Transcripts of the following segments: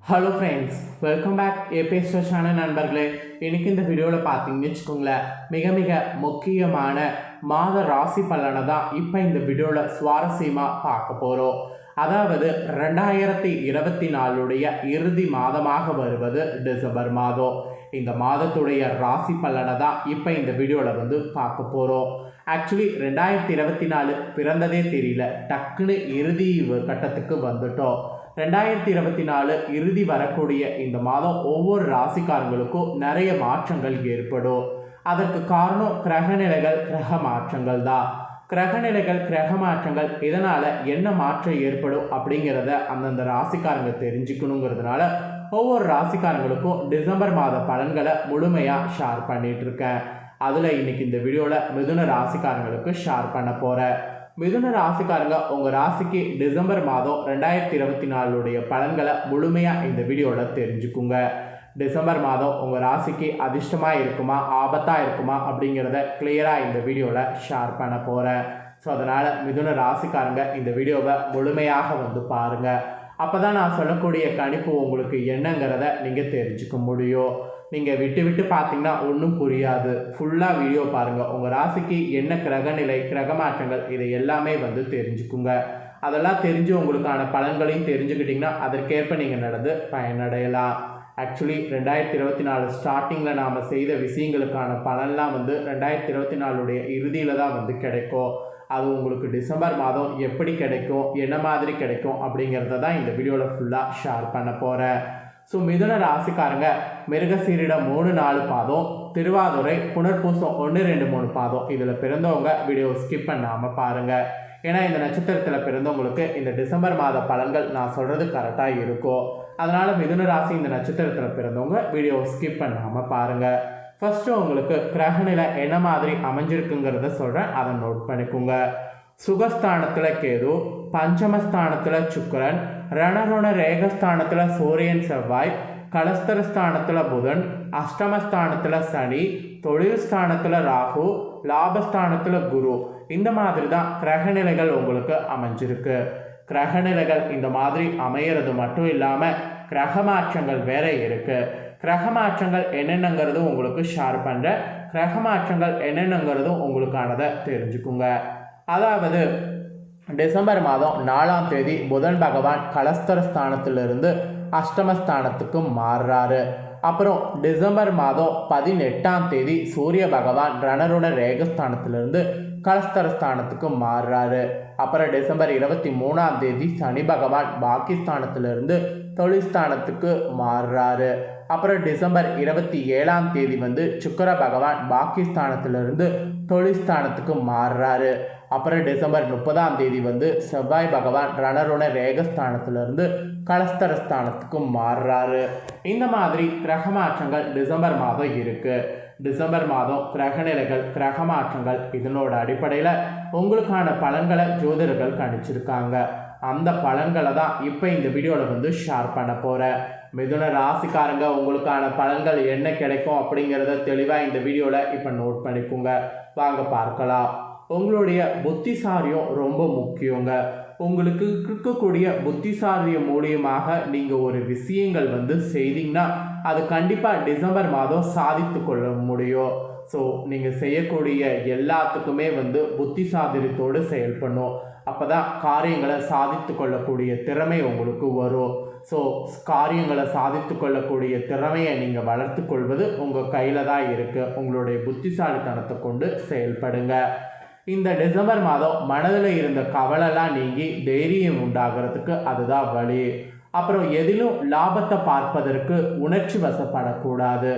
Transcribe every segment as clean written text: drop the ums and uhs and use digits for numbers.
Hello friends, welcome back ABS channel நண்பர்களே. இன்றைக்கி இந்த வீடியோவில் பார்த்தீங்கன்னு வச்சுக்கோங்களேன், மிக மிக முக்கியமான மாத ராசி பலனை தான் இப்போ இந்த வீடியோவில் சுவாரஸ்யமாக பார்க்க போகிறோம். அதாவது 2024 இறுதி மாதமாக வருவது டிசம்பர் மாதம். இந்த மாதத்துடைய ராசி பலனை தான் இப்போ இந்த வீடியோவில் பார்க்க போகிறோம். ஆக்சுவலி 2024 பிறந்ததே தெரியல, டக்குன்னு இறுதி கட்டத்துக்கு வந்துட்டோம். 2024 இறுதி வரக்கூடிய இந்த மாதம் ஒவ்வொரு ராசிக்காரங்களுக்கும் நிறைய மாற்றங்கள் ஏற்படும். அதற்கு காரணம் கிரகநிலைகள், கிரக மாற்றங்கள் தான். கிரகநிலைகள், கிரக மாற்றங்கள் இதனால் என்ன மாற்றம் ஏற்படும் அப்படிங்கிறத அந்தந்த ராசிக்காரங்க தெரிஞ்சுக்கணுங்கிறதுனால ஒவ்வொரு ராசிக்காரங்களுக்கும் டிசம்பர் மாத பலன்களை முழுமையாக ஷேர் பண்ணிட்டு இருக்கேன். அதில் இன்னைக்கு இந்த வீடியோவில் மிதுன ராசிக்காரங்களுக்கு ஷேர் பண்ண போகிறேன். மிதுன ராசிக்காரங்க உங்கள் ராசிக்கு டிசம்பர் மாதம் 2024 பலன்களை முழுமையாக இந்த வீடியோவில் தெரிஞ்சுக்குங்க. டிசம்பர் மாதம் உங்கள் ராசிக்கு அதிர்ஷ்டமாக இருக்குமா, ஆபத்தாக இருக்குமா அப்படிங்கிறத கிளியராக இந்த வீடியோவில் ஷேர் பண்ண போகிறேன். ஸோ அதனால் மிதுன ராசிக்காரங்க இந்த வீடியோவை முழுமையாக பாருங்கள். அப்போ தான் நான் சொல்லக்கூடிய கணிப்பு உங்களுக்கு என்னங்கிறத நீங்கள் தெரிஞ்சுக்க முடியும். நீங்கள் விட்டு பார்த்தீங்கன்னா ஒன்றும் புரியாது. ஃபுல்லாக வீடியோ பாருங்கள். உங்கள் ராசிக்கு என்ன கிரகநிலை, கிரக மாற்றங்கள் இதை எல்லாமே தெரிஞ்சுக்குங்க. அதெல்லாம் தெரிஞ்சு உங்களுக்கான பலன்களையும் தெரிஞ்சுக்கிட்டிங்கன்னா அதற்கேற்ப நீங்கள் நடந்து பயனடையலாம். ஆக்சுவலி 2024 ஸ்டார்டிங்கில் நாம் செய்த விஷயங்களுக்கான பலன்லாம் 2024 இறுதியில் தான் கிடைக்கும். அது உங்களுக்கு டிசம்பர் மாதம் எப்படி கிடைக்கும், என்ன மாதிரி கிடைக்கும் அப்படிங்கிறத தான் இந்த வீடியோவில் ஃபுல்லாக ஷேர் பண்ண போகிறேன். ஸோ மிதுன ராசிக்காரங்க மிருகசீரிடம் 3-4 பாதம், திருவாதுரை, புனர்பூசம் 1-2-3 பாதம் இதில் பிறந்தவங்க வீடியோ ஸ்கிப் பண்ணாமல் பாருங்கள். ஏன்னா இந்த நட்சத்திரத்தில் பிறந்தவங்களுக்கு இந்த டிசம்பர் மாத பலன்கள் நான் சொல்கிறது கரெக்டாக இருக்கும். அதனால் மிதுன ராசி இந்த நட்சத்திரத்தில் பிறந்தவங்க வீடியோ ஸ்கிப் பண்ணாமல் பாருங்கள். ஃபஸ்ட்டு உங்களுக்கு கிரகநிலை என்ன மாதிரி அமைஞ்சிருக்குங்கிறத சொல்கிறேன், அதை நோட் பண்ணிக்கோங்க. சுகஸ்தானத்தில் கேது, பஞ்சமஸ்தானத்தில் சுக்கிரன், ரணருண ரேகஸ்தானத்தில் சூரியன் செவ்வாய், கலஸ்தரஸ்தானத்தில் புதன், அஷ்டமஸ்தானத்தில் சனி, தொழில் ஸ்தானத்தில் ராகு, லாபஸ்தானத்தில் குரு. இந்த மாதிரி தான் கிரகநிலைகள் உங்களுக்கு அமைஞ்சிருக்கு. கிரகநிலைகள் இந்த மாதிரி அமையிறது மட்டும் இல்லாமல் கிரக மாற்றங்கள் வேற இருக்குது. கிரக மாற்றங்கள் என்னென்னங்கிறது உங்களுக்கு ஷேர் பண்ணுறேன். கிரக மாற்றங்கள் என்னென்னங்கிறதும் உங்களுக்கானதை தெரிஞ்சுக்குங்க. அதாவது டிசம்பர் மாதம் 4ஆம் தேதி புதன் பகவான் கலஸ்தர ஸ்தானத்திலிருந்து அஷ்டமஸ்தானத்துக்கு மாறுறாரு. அப்புறம் டிசம்பர் மாதம் 18ஆம் தேதி சூரிய பகவான் ரணருண ரேகஸ்தானத்திலிருந்து கலஸ்தரஸ்தானத்துக்கு மாறுறாரு. அப்புறம் டிசம்பர் 23ஆம் தேதி சனி பகவான் பாகிஸ்தானத்திலிருந்து தொழில்ஸ்தானத்துக்கு மாறுறாரு. அப்புறம் டிசம்பர் 27ஆம் தேதி சுக்கிர பகவான் பாகிஸ்தானத்திலிருந்து தொழில்ஸ்தானத்துக்கு மாறுறாரு. அப்புறம் டிசம்பர் 30ஆம் தேதி செவ்வாய் பகவான் ரணருண ரேகஸ்தானத்திலிருந்து கலஸ்தரஸ்தானத்துக்கு மாறுறாரு. இந்த மாதிரி கிரக மாற்றங்கள் டிசம்பர் மாதம் இருக்குது. டிசம்பர் மாதம் கிரகநிலைகள், கிரக மாற்றங்கள் இதனோட அடிப்படையில் உங்களுக்கான பலன்களை ஜோதிடர்கள் கணிச்சிருக்காங்க. அந்த பலன்களை தான் இப்போ இந்த வீடியோவில் ஷேர் பண்ண போகிறேன். மிதுன ராசிக்காரங்க உங்களுக்கான பலன்கள் என்ன கிடைக்கும் அப்படிங்கிறத தெளிவாக இந்த வீடியோவில் இப்போ நோட் பண்ணிக்கோங்க. வாங்க பார்க்கலாம். உங்களுடைய புத்திசாலியம் ரொம்ப முக்கியங்க. உங்களுக்கு இருக்கக்கூடிய புத்திசாலியம் மூலியமாக நீங்கள் ஒரு விஷயங்கள் செய்தீங்கன்னா அது கண்டிப்பாக டிசம்பர் மாதம் சாதித்து கொள்ள முடியும். ஸோ நீங்கள் செய்யக்கூடிய எல்லாத்துக்குமே புத்திசாலியத்தோடு செயல்படணும். அப்போ தான் காரியங்களை சாதித்து கொள்ளக்கூடிய திறமை உங்களுக்கு வரும். ஸோ காரியங்களை சாதித்து கொள்ளக்கூடிய திறமையை நீங்கள் வளர்த்து கொள்வது உங்கள் கையில் தான் இருக்குது. உங்களுடைய புத்திசாலித்தனத்தை கொண்டு செயல்படுங்க. இந்த டிசம்பர் மாதம் மனதில் இருந்த கவலைலாம் நீங்கி தைரியம் உண்டாகிறதுக்கு அதுதான் வழி. அப்புறம் எதிலும் லாபத்தை பார்ப்பதற்கு உணர்ச்சி வசப்படக்கூடாது.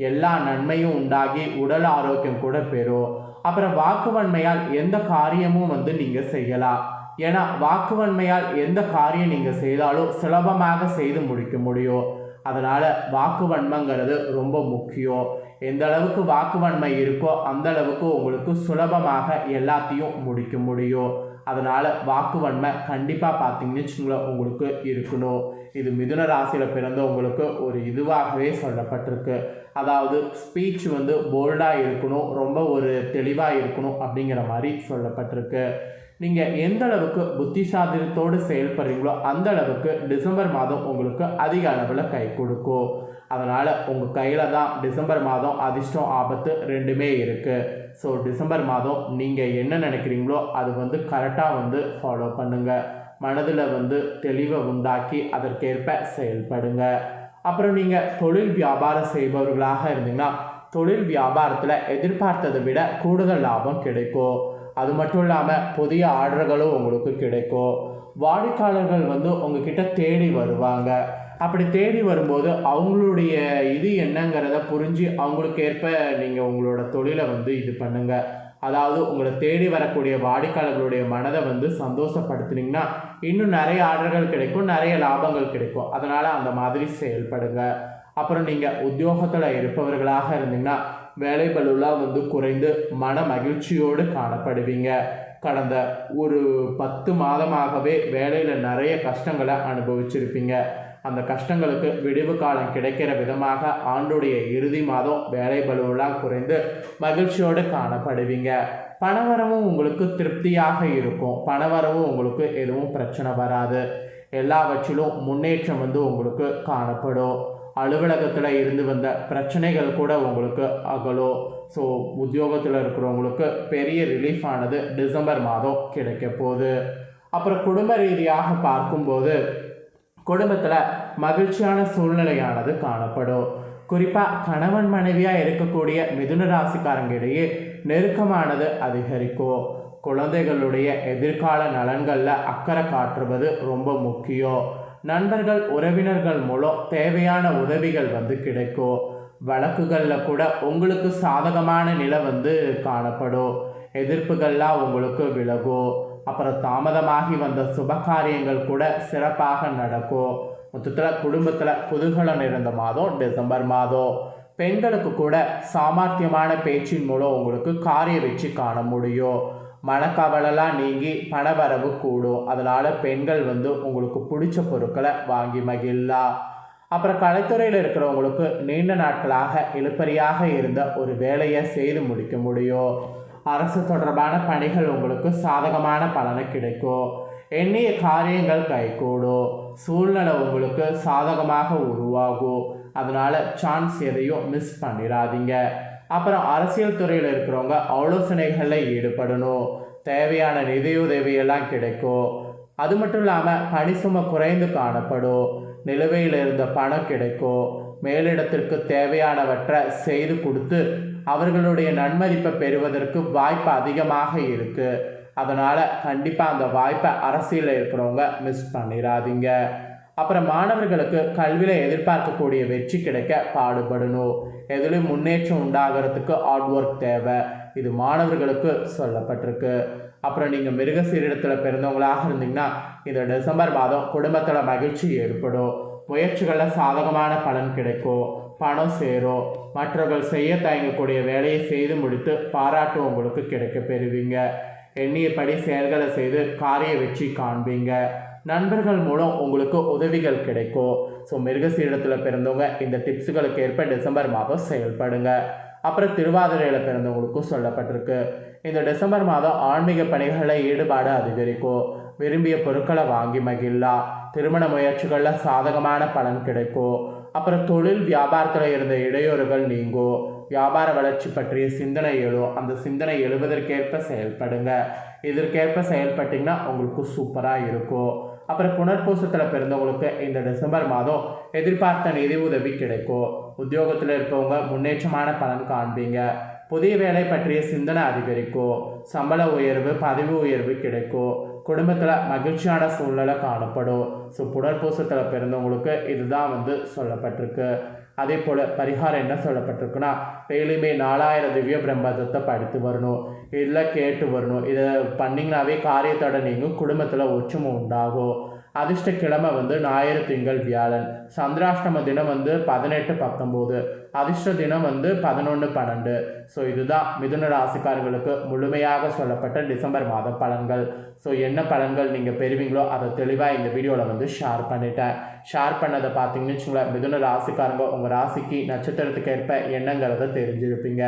எல்லா நன்மையும் உண்டாகி உடல் ஆரோக்கியம் கூட பெறும். அப்புறம் வாக்குவன்மையால் எந்த காரியமும் நீங்கள் செய்யலாம். ஏன்னா வாக்குவன்மையால் எந்த காரியம் நீங்கள் செய்தாலும் சுலபமாக செய்து முடிக்க முடியும். அதனால் வாக்குவன்மைங்கிறது ரொம்ப முக்கியம். எந்த அளவுக்கு வாக்குவன்மை இருக்கோ அந்த அளவுக்கு உங்களுக்கு சுலபமாக எல்லாத்தையும் முடிக்க முடியும். அதனால் வாக்குவன்மை கண்டிப்பாக பார்த்தீங்கன்னு வச்சுங்களேன் உங்களுக்கு இருக்கணும். இது மிதுன ராசியில் பிறந்த உங்களுக்கு ஒரு இதுவாகவே சொல்லப்பட்டிருக்கு. அதாவது ஸ்பீச் போல்டாக இருக்கணும், ரொம்ப ஒரு தெளிவாக இருக்கணும் அப்படிங்கிற மாதிரி சொல்லப்பட்டிருக்கு. நீங்கள் எந்த அளவுக்கு புத்திசாலித்தனத்தோடு செயல்படுறீங்களோ அந்த அளவுக்கு டிசம்பர் மாதம் உங்களுக்கு அதிக அளவில் கை கொடுக்கும். அதனால் உங்கள் கையில் தான் டிசம்பர் மாதம் அதிர்ஷ்டம் ஆபத்து ரெண்டுமே இருக்குது. ஸோ டிசம்பர் மாதம் நீங்கள் என்ன நினைக்கிறீங்களோ அது கரெக்டாக ஃபாலோ பண்ணுங்கள். மனதில் தெளிவை உண்டாக்கி அதற்கேற்ப செயல்படுங்க. அப்புறம் நீங்கள் தொழில் வியாபாரம் செய்பவர்களாக இருந்தீங்கன்னா தொழில் வியாபாரத்தில் எதிர்பார்த்ததை விட கூடுதல் லாபம் கிடைக்கும். அது மட்டும் இல்லாமல் புதிய ஆர்டர்களும் உங்களுக்கு கிடைக்கும். வாடிக்கையாளர்கள் உங்ககிட்ட தேடி வருவாங்க. அப்படி தேடி வரும்போது அவங்களுடைய இது என்னங்கிறத புரிஞ்சு அவங்களுக்கு ஏற்ப நீங்கள் உங்களோட தொழிலை இது பண்ணுங்கள். அதாவது உங்களை தேடி வரக்கூடிய வாடிக்கையாளர்களுடைய மனதை சந்தோஷப்படுத்துனீங்கன்னா இன்னும் நிறைய ஆர்டர்கள் கிடைக்கும், நிறைய லாபங்கள் கிடைக்கும். அதனால் அந்த மாதிரி செயல்படுங்க. அப்புறம் நீங்கள் உத்தியோகத்தில் இருப்பவர்களாக இருந்தீங்கன்னா வேலைபளுலாம் குறைந்து மன மகிழ்ச்சியோடு காணப்படுவீங்க. கடந்த ஒரு 10 மாதமாகவே வேலையில் நிறைய கஷ்டங்களை அனுபவிச்சிருப்பீங்க. அந்த கஷ்டங்களுக்கு விடிவு காலம் கிடைக்கிற விதமாக ஆண்டுடைய இறுதி மாதம் வேலை பளுவெல்லாம் குறைந்து மகிழ்ச்சியோடு காணப்படுவீங்க. பணவரவும் உங்களுக்கு திருப்தியாக இருக்கும். பணவரவும் உங்களுக்கு எதுவும் பிரச்சனை வராது. எல்லாவற்றிலும் முன்னேற்றம் உங்களுக்கு காணப்படும். அலுவலகத்தில் இருந்து வந்த பிரச்சனைகள் கூட உங்களுக்கு அகலும். ஸோ உத்தியோகத்தில் இருக்கிறவங்களுக்கு பெரிய ரிலீஃப் ஆனது டிசம்பர் மாதம் கிடைக்க போகுது. அப்புறம் குடும்ப ரீதியாக பார்க்கும்போது குடும்பத்தில் மகிழ்ச்சியான சூழ்நிலையானது காணப்படும். குறிப்பாக கணவன் மனைவியாக இருக்கக்கூடிய மிதுன ராசிக்காரங்களிடையே நெருக்கமானது அதிகரிக்கும். குழந்தைகளுடைய எதிர்கால நலன்களில் அக்கறை காட்டுவது ரொம்ப முக்கியம். நண்பர்கள் உறவினர்கள் மூலம் தேவையான உதவிகள் கிடைக்கும். வழக்குகளில் கூட உங்களுக்கு சாதகமான நிலை காணப்படும். எதிர்ப்புகள்லாம் உங்களுக்கு விலகும். அப்புறம் தாமதமாகி வந்த சுபகாரியங்கள் கூட சிறப்பாக நடக்கும். மொத்தத்தில் குடும்பத்தில் குதூகலம் இருந்த மாதம் டிசம்பர் மாதம். பெண்களுக்கு கூட சாமர்த்தியமான பேச்சின் மூலம் உங்களுக்கு காரிய வெற்றி காண முடியும். மனக்கவலெல்லாம் நீங்கி பணவரவு கூடும். அதனால் பெண்கள் உங்களுக்கு பிடிச்ச பொருட்களை வாங்கி மகிழலாம். அப்புறம் கலைத்துறையில் இருக்கிறவங்களுக்கு நீண்ட நாட்களாக இழுபறியாக இருந்த ஒரு வேலையை செய்து முடிக்க முடியும். அரசு தொடர்பான பணிகள் உங்களுக்கு சாதகமான பலனை கிடைக்கும். எண்ணிய காரியங்கள் கைகூடும். சூழ்நிலை உங்களுக்கு சாதகமாக உருவாகும். அதனால் சான்ஸ் எதையும் மிஸ் பண்ணிடாதீங்க. அப்புறம் அரசியல் துறையில் இருக்கிறவங்க ஆலோசனைகளில் ஈடுபடணும். தேவையான நிதியுதவியெல்லாம் கிடைக்கும். அது மட்டும் இல்லாமல் பணி சுமை குறைந்து காணப்படும். நிலுவையில் இருந்த பணம் கிடைக்கும். மேலிடத்திற்கு தேவையானவற்றை செய்து கொடுத்து அவர்களுடைய நன்மதிப்பை பெறுவதற்கு வாய்ப்பு அதிகமாக இருக்குது. அதனால் கண்டிப்பாக அந்த வாய்ப்பை அரசியலில் இருக்கிறவங்க மிஸ் பண்ணிடாதீங்க. அப்புறம் மாணவர்களுக்கு கல்வியில் எதிர்பார்க்கக்கூடிய வெற்றி கிடைக்க பாடுபடணும். எதிலும் முன்னேற்றம் உண்டாகிறதுக்கு ஹார்ட் ஒர்க் தேவை. இது மாணவர்களுக்கு சொல்லப்பட்டிருக்கு. அப்புறம் நீங்கள் மிருகசீரிடத்தில் பிறந்தவங்களாக இருந்தீங்கன்னா இந்த டிசம்பர் மாதம் குடும்பத்தில் மகிழ்ச்சி ஏற்படும். முயற்சிகளில் சாதகமான பலன் கிடைக்கும். பணம் சேரும். மற்றவர்கள் செய்ய தயங்கக்கூடிய வேலையை செய்து முடித்து பாராட்டு உங்களுக்கு கிடைக்க பெறுவீங்க. எண்ணியபடி செயல்களை செய்து காரிய வெற்றி காண்பீங்க. நண்பர்கள் மூலம் உங்களுக்கு உதவிகள் கிடைக்கும். ஸோ மிருகசீரிடத்தில் பிறந்தவங்க இந்த டிப்ஸுகளுக்கு ஏற்ப டிசம்பர் மாதம் செயல்படுங்க. அப்புறம் திருவாதிரையில் பிறந்தவங்களுக்கும் சொல்லப்பட்டிருக்கு. இந்த டிசம்பர் மாதம் ஆன்மீக பணிகளில் ஈடுபாடு அதிகரிக்கும். விரும்பிய பொருட்களை வாங்கி மகிழலாம். திருமண முயற்சிகளில் சாதகமான பலன் கிடைக்கும். அப்புறம் தொழில் வியாபாரத்தில் இருந்த இடையூறுகள் நீங்கும். வியாபார வளர்ச்சி பற்றிய சிந்தனை எழும். அந்த சிந்தனை எழுவதற்கேற்ப செயல்படுங்க. இதற்கேற்ப செயல்பட்டிங்கன்னா உங்களுக்கு சூப்பராக இருக்கும். அப்புறம் புனர்பூசத்தில் பிறந்தவங்களுக்கு இந்த டிசம்பர் மாதம் எதிர்பார்த்த நிதி உதவி கிடைக்கும். உத்தியோகத்தில் இருப்பவங்க முன்னேற்றமான பலன் காண்பீங்க. புதிய வேலை பற்றிய சிந்தனை அதிகரிக்கும். சம்பள உயர்வு, பதவி உயர்வு கிடைக்கும். குடும்பத்தில் மகிழ்ச்சியான சூழ்நிலை காணப்படும். ஸோ புனர்பூசத்தில் பிறந்தவங்களுக்கு இதுதான் சொல்லப்பட்டிருக்கு. அதே போல் பரிகாரம் என்ன சொல்லப்பட்டிருக்குன்னா டெய்லியுமே 4000 திவ்ய பிரம்மதத்தை படித்து வரணும். இதில் கேட்டு வரணும். இதை பண்ணிங்கனாவே காரியத்தோட நீங்கள் குடும்பத்தில் ஒற்றுமை உண்டாகும். அதிர்ஷ்ட கிழமை ஞாயிறு, திங்கள், வியாழன். சந்திராஷ்டம தினம் 18-19. அதிர்ஷ்ட தினம் 11-12. ஸோ இதுதான் மிதுன ராசிக்காரங்களுக்கு முழுமையாக சொல்லப்பட்ட டிசம்பர் மாத பலன்கள். ஸோ என்ன பலன்கள் நீங்கள் பெறுவீங்களோ அதை தெளிவாக இந்த வீடியோவில் ஷேர் பண்ணிட்டேன். ஷேர் பண்ணதை பார்த்தீங்கன்னு வச்சுங்களேன், மிதுன ராசிக்காரங்க உங்கள் ராசிக்கு நட்சத்திரத்துக்கு ஏற்ப என்னங்கிறத தெரிஞ்சிருப்பீங்க.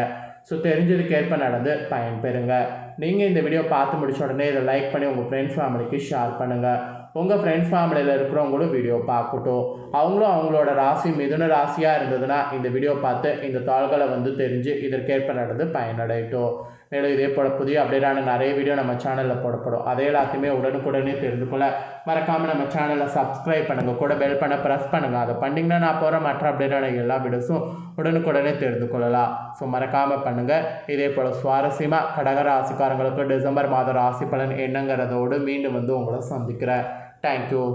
ஸோ தெரிஞ்சதுக்கேற்ப நடந்து பயன்பெறுங்க. நீங்கள் இந்த வீடியோ பார்த்து முடிச்ச உடனே இதை லைக் பண்ணி உங்கள் ஃப்ரெண்ட்ஸ் ஃபேமிலிக்கு ஷேர் பண்ணுங்கள். உங்கள் ஃப்ரெண்ட்ஸ் ஃபேமிலியில் இருக்கிறவங்களும் வீடியோ பார்க்கட்டும். அவங்களும் அவங்களோட ராசி மிதுன ராசியாக இருந்ததுன்னா இந்த வீடியோ பார்த்து இந்த தாள்களை வந்து தெரிஞ்சு இதற்கேற்ப நடந்து பயனடையட்டும். மேலும் இதே போல் புதிய அப்டேட்டான நிறைய வீடியோ நம்ம சேனலில் போடப்படும். அதே எல்லாத்தையுமே உடனுக்குடனே தெரிந்து கொள்ள மறக்காமல் நம்ம சேனலை சப்ஸ்கிரைப் பண்ணுங்கள், கூட பெல் பண்ண ப்ரெஸ் பண்ணுங்கள். அதை பண்ணிங்கன்னா நான் போகிற மற்ற அப்டேட்டான எல்லா வீடியோஸும் உடனுக்குடனே தெரிந்து கொள்ளலாம். ஸோ மறக்காமல் பண்ணுங்கள். இதே போல் சுவாரஸ்யமாக கடக ராசிக்காரங்களுக்கு டிசம்பர் மாத ராசி பலன் என்னங்கிறதோடு மீண்டும் வந்து உங்களை சந்திக்கிறேன். தேங்க்யூ.